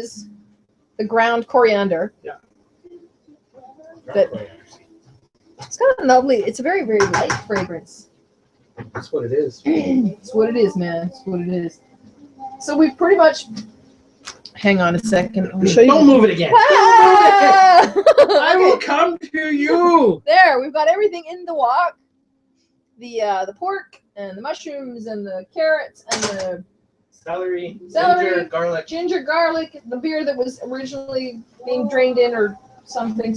is the ground coriander. Yeah. But it's got a lovely. It's a very, very light fragrance. That's what it is. It's what it is, man. It's what it is. So we've pretty much. Hang on a second. I'll show you. Don't move it again. Ah! I will come to you. There, we've got everything in the wok. The pork and the mushrooms and the carrots and the Celery, ginger, garlic, the beer that was originally being drained in or something,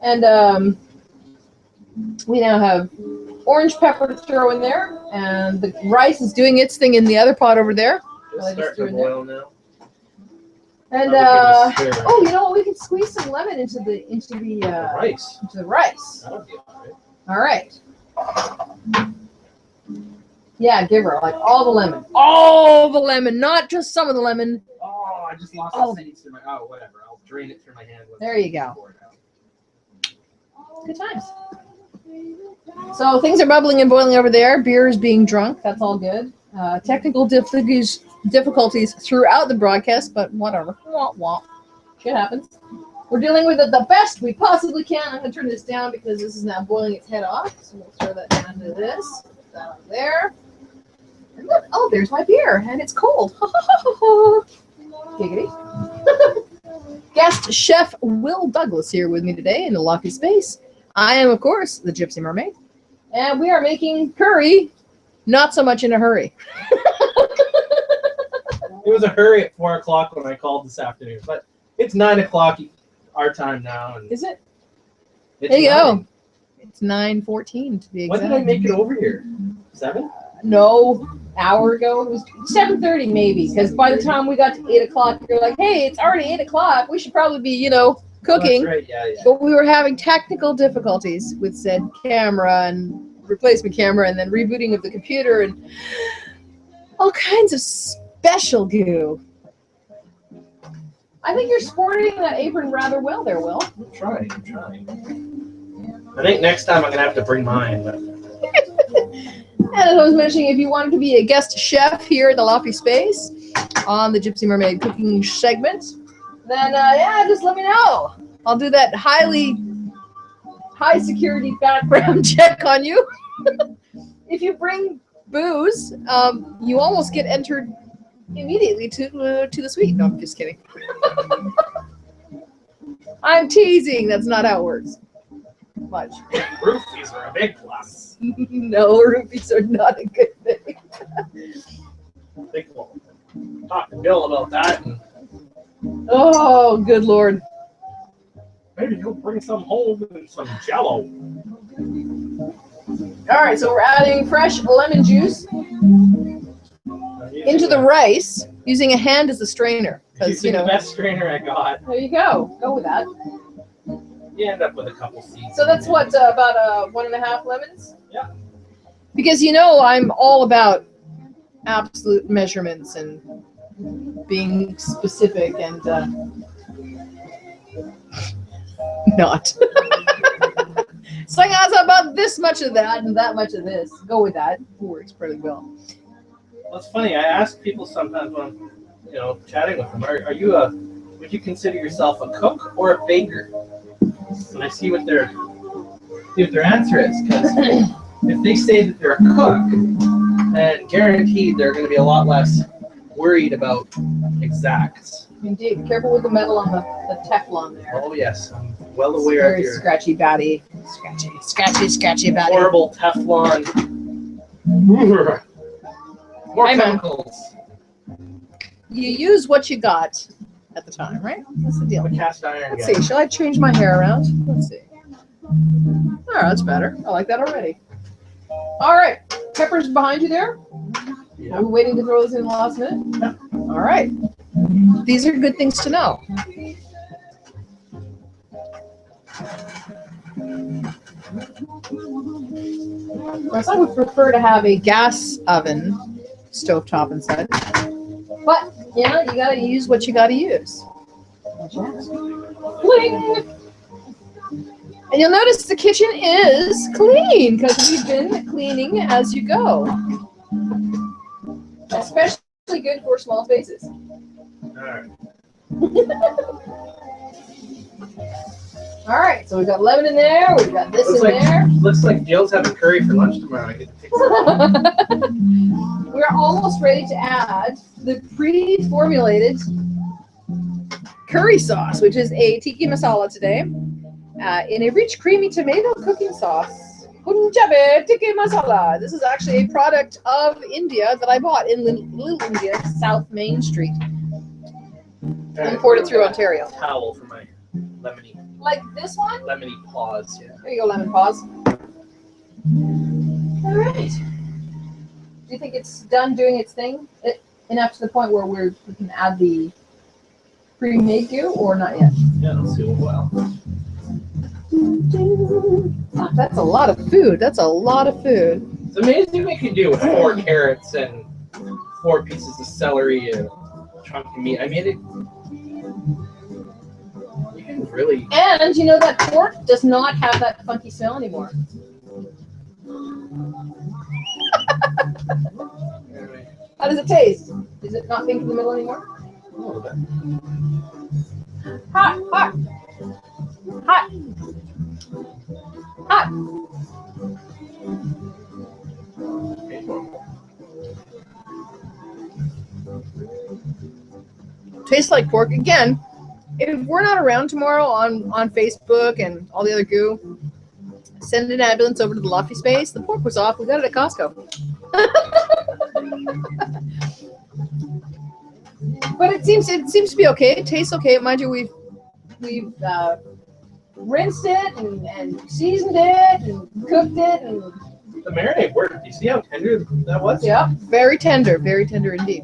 and we now have orange pepper to throw in there, and the rice is doing its thing in the other pot over there. It's starting to boil now. And oh, you know what? We can squeeze some lemon into the rice. Into the rice. That would be all right. All right. Yeah, give her like all the lemon, not just some of the lemon. Oh, I just lost all the seeds through my. Oh, whatever. I'll drain it through my hand. There you go. Good times. So things are bubbling and boiling over there. Beer is being drunk. That's all good. Technical difficulties throughout the broadcast, but whatever. Wah, wah. Shit happens. We're dealing with it the best we possibly can. I'm going to turn this down because this is now boiling its head off. So we'll throw that down to this. That over there. And look, oh, there's my beer, and it's cold. Giggity. Guest chef Will Douglas here with me today in the lofty space. I am, of course, the Gypsy Mermaid, and we are making curry, not so much in a hurry. It was a hurry at 4 o'clock when I called this afternoon, but it's 9 o'clock our time now. And is it? There you go. It's 9:14 to be exact. When did I make it over here? 7? No, hour ago. It was 7:30 maybe, because by the time we got to 8 o'clock, you're like, hey, it's already 8 o'clock. We should probably be, cooking. Oh, that's right. Yeah. But we were having technical difficulties with said camera and replacement camera and then rebooting of the computer and all kinds of special goo. I think you're sporting that apron rather well there, Will. I'm trying. I think next time I'm going to have to bring mine. But... And as I was mentioning, if you wanted to be a guest chef here at the Lofty Space on the Gypsy Mermaid cooking segment, then just let me know. I'll do that high security background check on you. If you bring booze, you almost get entered immediately to the suite. No, I'm just kidding. I'm teasing. That's not how it works. Much. Roofies are a big plus. No, roofies are not a good thing. I think we'll talk to Bill about that. Oh, good Lord. Maybe he'll bring some home and some Jell-O. All right, so we're adding fresh lemon juice into the rice using a hand as a strainer. Using the best strainer I got. There you go. Go with that. You end up with a couple seeds. So that's what, about 1.5 lemons? Yeah. Because I'm all about absolute measurements and being specific and not. It's like I was about this much of that and that much of this. Go with that. It works pretty well. Well, it's funny. I ask people sometimes when I'm, chatting with them, would you consider yourself a cook or a baker? And I see what their answer is, because if they say that they're a cook, then guaranteed they're going to be a lot less worried about exacts. Indeed. Be careful with the metal on the Teflon there. Oh yes, I'm well aware very of your scratchy batty. Scratchy batty. Horrible Teflon. More chemicals. You use what you got at the time, right? That's the deal. The cast iron. Let's see. Shall I change my hair around? Let's see. Oh, that's better. I like that already. All right. Pepper's behind you there. Yeah. Are we waiting to throw this in the last minute? Yeah. All right. These are good things to know. I would prefer to have a gas oven stovetop inside. But, you gotta use what you gotta use. Bling! And you'll notice the kitchen is clean because we've been cleaning as you go. Especially good for small spaces. All right. All right, so we've got lemon in there. We've got this Looks in like there. looks like Jill's having curry for lunch tomorrow. I get to take some. We're almost ready to add the pre-formulated curry sauce, which is a tiki masala today, in a rich, creamy tomato cooking sauce. Punjabi tiki masala. This is actually a product of India that I bought in Little India, South Main Street, imported through Ontario. Towel for my lemony Like this one? lemony paws. Yeah. There you go, lemon paws. All right. Do you think it's done doing its thing? Enough to the point where we can add the pre-made goo, or not yet? Yeah, let's see. Well, Fuck, that's a lot of food. That's a lot of food. it's amazing what you can do with 4 carrots and 4 pieces of celery and a chunk of meat. I mean, you can really. And you know that pork does not have that funky smell anymore. How does it taste? Is it not pink in the middle anymore? A little bit. Hot, hot, hot, hot. Tastes like pork. Again, if we're not around tomorrow on Facebook and all the other goo, send an ambulance over to the Lofty Space. The pork was off. We got it at Costco. But it seems to be okay. It tastes okay. Mind you, we've rinsed it and seasoned it and cooked it, and The marinade worked. Do you see how tender that was? yeah, very tender indeed.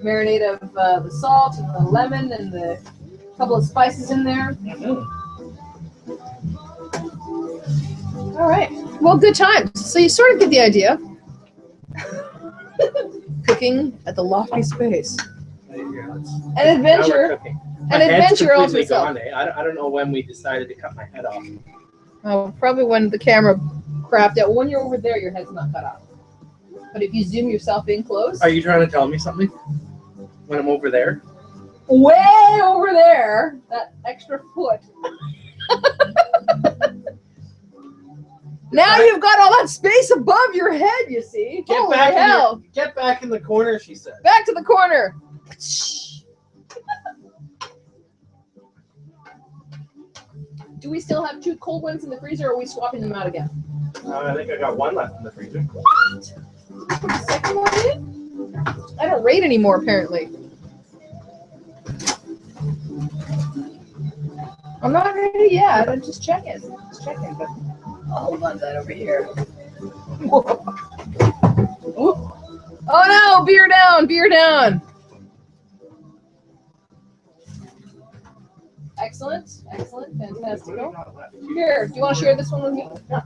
Marinade of the salt and the lemon and the couple of spices in there. Mhm. All right. Well, good times. So you sort of get the idea. Cooking at the Lofty Space. There you go. An adventure. Now we're cooking. My An head's adventure all to completely itself. gone, eh? I don't know when we decided to cut my head off. Oh, probably when the camera crapped out. When you're over there, your head's not cut off. But if you zoom yourself in close, Are you trying to tell me something? When I'm over there? way over there, that extra foot. Now you've got all that space above your head, you see. Holy hell. Get back in the corner, she said. Back to the corner. Do we still have 2 cold ones in the freezer, or are we swapping them out again? I think I got 1 left in the freezer. What? Put the second one in? I don't rate anymore, apparently. I'm not ready yet. I'm just checking. But I'll hold on to that over here. Oh no! Beer down! Beer down! Excellent. Fantastic. Here, do you want to share this one with me? No.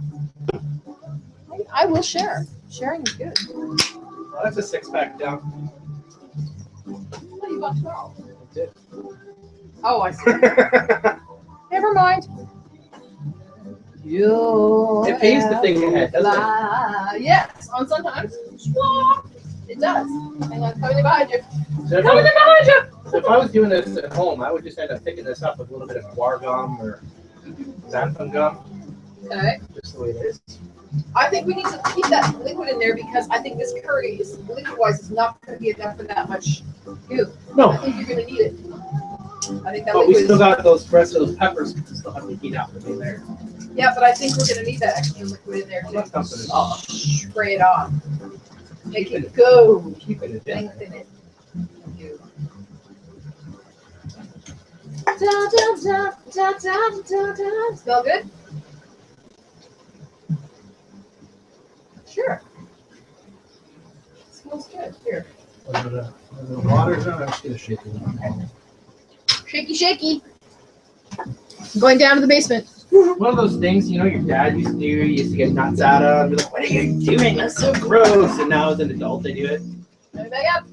I will share. Sharing is good. Well, that's a 6-pack down. What do you want tomorrow? That's it. Oh, I see. Never mind. It pays to think ahead, doesn't it? Yes, on sometimes. Swap. It does. Hang on, coming in behind you. So if, Coming in behind you. if I was doing this at home, I would just end up picking this up with a little bit of guar gum or xanthan gum. Okay. Just the way it is. I think we need to keep that liquid in there because I think this curry is liquid-wise is not going to be enough for that much goo. I No, think you're going to need it. I think that but we liquid still is, got those rest of those peppers we still have to heat up in there. yeah, but I think we're going to need that extra liquid in there I'm to not dumping it all. spray it off. Make it go. Keeping it in. Lengthen it. Goo. Da, da, da, da, da, da, da. Smell good? Sure. Smells good. Here. The water's on. I'm just gonna shake it. Shaky, shaky. Going down to the basement. One of those things, you know, your dad used to do. You used to get nuts out of, and be like, "What are you doing? That's so gross." And now, as an adult, they do it. Let me back up.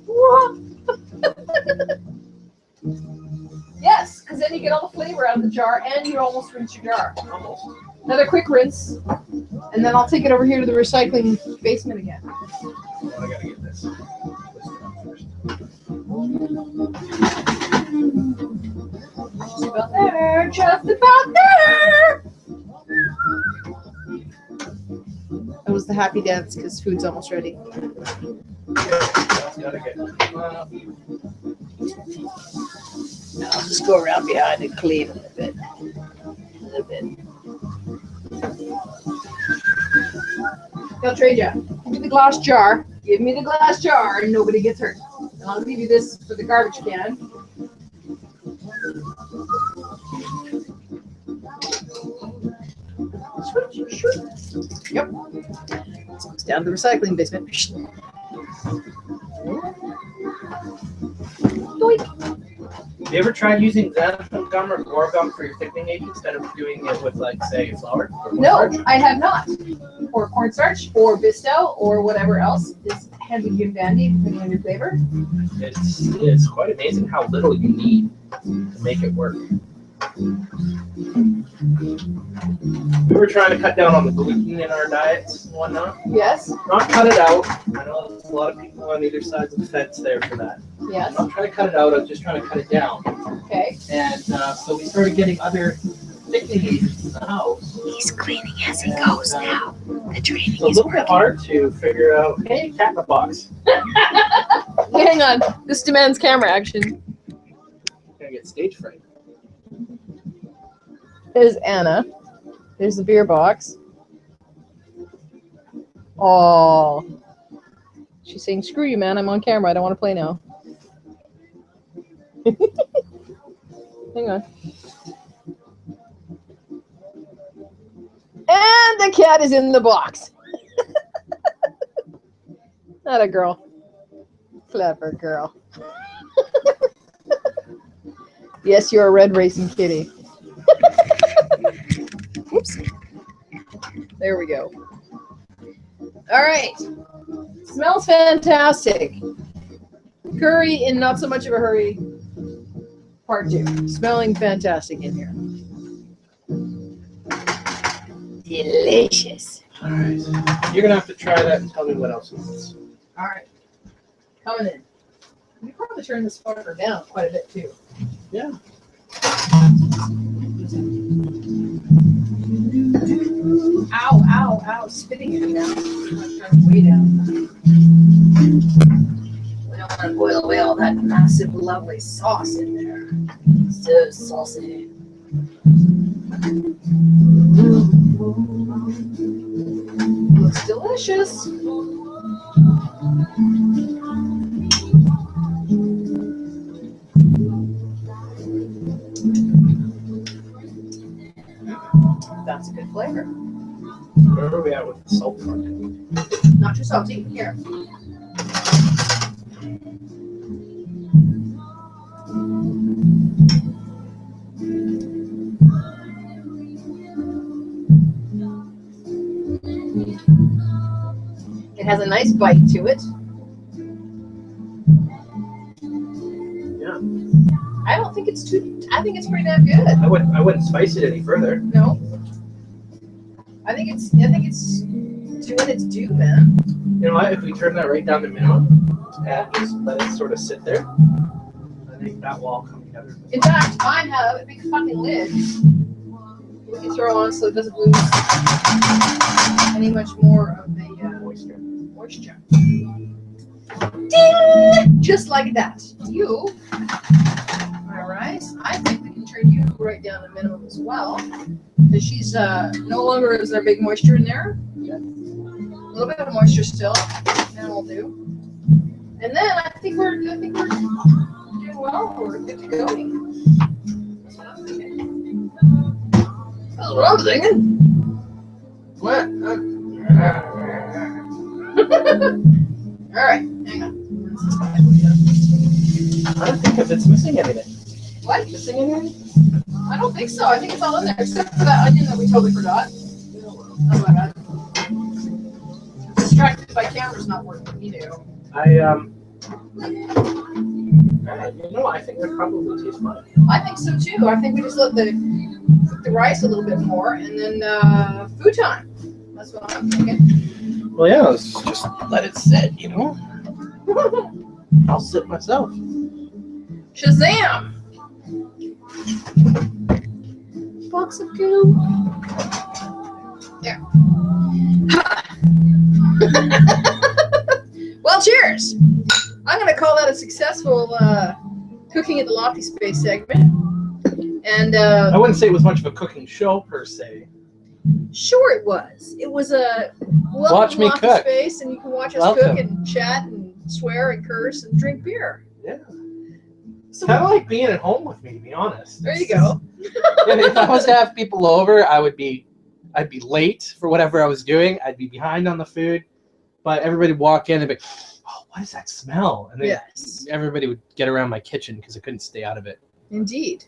Yes, because then you get all the flavor out of the jar, and you almost rinse your jar. Almost. Another quick rinse, and then I'll take it over here to the recycling basement again. Well, I gotta get this. This one first. about there. Just about there. That was the happy dance because food's almost ready. Gotta get. I'll just go around behind and clean a little bit. A little bit. I'll trade you. Give me the glass jar. Give me the glass jar and nobody gets hurt. And I'll give you this for the garbage can. Yep. It's down to the recycling basement. Doink. Have you ever tried using xanthan gum or guar gum for your thickening agent instead of doing it with, like, say, flour? Or No, cornstarch? I have not. Or cornstarch, or Bisto, or whatever else is handy and dandy, depending on your flavor. It's quite amazing how little you need to make it work. We were trying to cut down on the gluten in our diets and whatnot. Yes, Not cut it out. I know there's a lot of people on either sides of the fence there for that. yes, I'm not trying to cut it out. I was just trying to cut it down. okay. And so we started getting other thickening agents in the house. He's cleaning as he goes now. The training It's a is little bit working. hard to figure out. Hey, cat in the box. Hang on, this demands camera action. Gonna get stage fright. There's Anna. There's the beer box. Oh. She's saying, screw you, man. I'm on camera. I don't want to play now. Hang on. And the cat is in the box. Not a girl. Clever girl. Yes, you're a red racing kitty. Oops. There we go. All right. Smells fantastic. Curry in not so much of a hurry. Part 2. Smelling fantastic in here. Delicious. All right. You're gonna have to try that and tell me what else it is. All right. Coming in. We probably turn this fucker down quite a bit too. Yeah. Ow, ow, ow. Spitting at me now. I'm gonna turn it way down. We don't want to boil away all that massive, lovely sauce in there. So saucy. Looks delicious. That's a good flavor. Where are we at with the salt part? Not too salty. Here. It has a nice bite to it. Yeah. I don't think it's too. I think it's pretty damn good. I wouldn't spice it any further. No. I think it's doing its due, man. You know what? If we turn that right down to minimum and just let it sort of sit there, I think that will all come together. In fact, I have a big fucking lid we can throw on so it doesn't lose any much more of the moisture. Ding! Just like that. You. All right. I think we can turn you right down to minimum as well. Because she's no longer is there big moisture in there. A little bit of moisture still. And we'll do. And then I think we're doing well. We're good to go. That's what I'm thinking. That's what I'm thinking. What? All right. Hang on. I don't think if it's missing anything. What? Missing anything? I don't think so. I think it's all in there, except for that onion that we totally forgot. Oh my god. Distracted by cameras not working. You know. I think that probably tastes fine. I think so too. I think we just let cook the rice a little bit more, and then food time. That's what I'm thinking. Well, yeah, let's just let it sit, you know? I'll sit myself. Shazam! box of goo. There. Well, cheers. I'm going to call that a successful cooking at the Lofty Space segment. And I wouldn't say it was much of a cooking show per se. sure it was. It was a Watch me Lofty cook. Space, and you can watch us Welcome. cook and chat and swear and curse and drink beer. Yeah. So Kind of like being at home with me, to be honest. there you go. If I was to have people over, I'd be late for whatever I was doing. I'd be behind on the food, but everybody would walk in and be, oh, what is that smell? And then Yes, everybody would get around my kitchen because I couldn't stay out of it. indeed.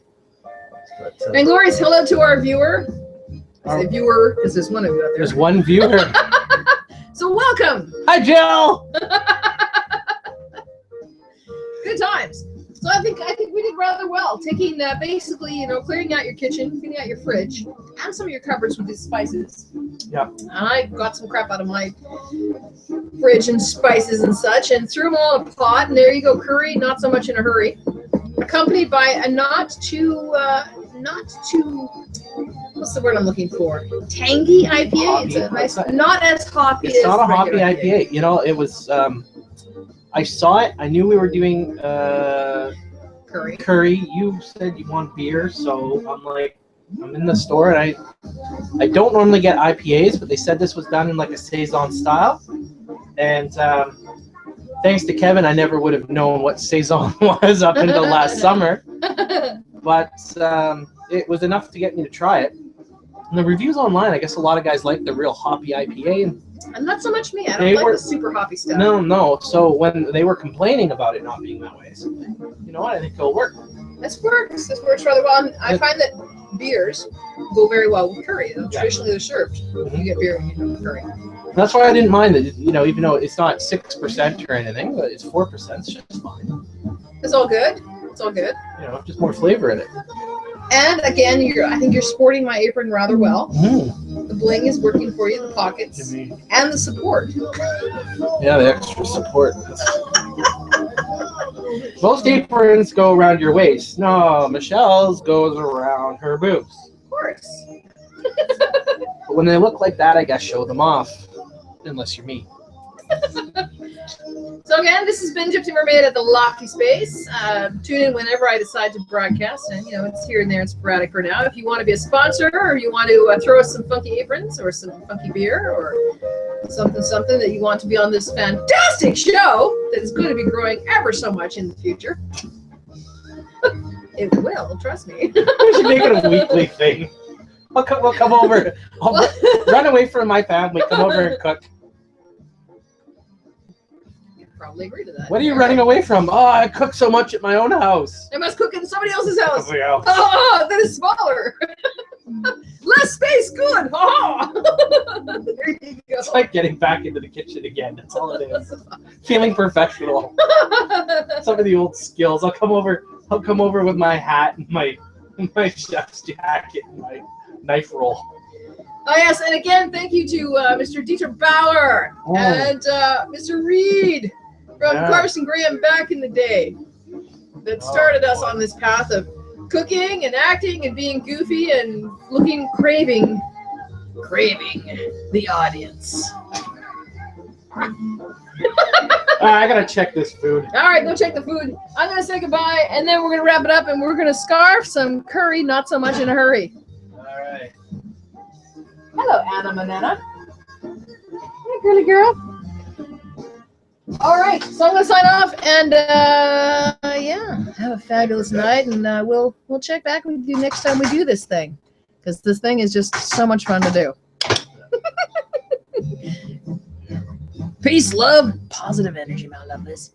But, And glorious hello to our viewer. I say viewer because there's one of you out there's there. one viewer. So welcome. Hi, Jill. Good times. So I think we did rather well, taking basically, clearing out your kitchen, cleaning out your fridge, and some of your cupboards with these spices. Yeah. I got some crap out of my fridge and spices and such, and threw them all in a pot. And there you go, curry, not so much in a hurry, accompanied by a not too, what's the word I'm looking for? Tangy IPA. It's a nice, not as hoppy. It's as not a hoppy regular IPA. It was. I saw it. I knew we were doing Curry. curry. You said you want beer, so I'm like, I'm in the store, and I don't normally get IPAs, but they said this was done in like a saison style, and thanks to Kevin, I never would have known what saison was up until last summer, but it was enough to get me to try it. And the reviews online, I guess a lot of guys like the real hoppy IPA, And not so much me. I They don't like were- the super hoppy stuff. no. So when they were complaining about it not being that way, so you know what? I think it'll work. This works. This works rather well. And I find that beers go very well with curry. Yeah. Traditionally, they're served. You get beer and you know curry. That's why I didn't mind it. Even though it's not 6% or anything, but it's 4%. It's just fine. It's all good. It's all good. Just more flavor in it. And again, I think you're sporting my apron rather well. Mm. The bling is working for you, the pockets, and the support. Yeah, the extra support. Most aprons go around your waist. No, Michelle's goes around her boobs. Of course. But when they look like that, I guess show them off. Unless you're me. So again, this has been Gypsy Mermaid at the Lofty Space. Tune in whenever I decide to broadcast, and it's here and there and sporadic for now. If you want to be a sponsor, or you want to throw us some funky aprons or some funky beer or something that you want to be on this fantastic show that is going to be growing ever so much in the future, it will. Trust me. We should make it a weekly thing. We'll come over. I'll run away from my family. Come over and cook. Probably agree to that. What are you running away from? Oh, I cook so much at my own house. I must cook in somebody else's house. Yeah. Oh, that is smaller. Less space, good. Oh. There you go. It's like getting back into the kitchen again. That's all it is. Feeling professional. Some of the old skills. I'll come over with my hat and my chef's jacket and my knife roll. Oh yes, and again, thank you to Mr. Dieter Bauer and Mr. Reed from Carson Graham back in the day that started us on this path of cooking and acting and being goofy and craving the audience. I gotta check this food. All right, go check the food. I'm gonna say goodbye, and then we're gonna wrap it up, and we're gonna scarf some curry, not so much in a hurry. All right. Hello, Anna Manetta. Hey, girly girl. All right, so I'm gonna sign off, and have a fabulous night, and we'll check back with you next time we do this thing, because this thing is just so much fun to do. Peace, love, positive energy, my lovelies.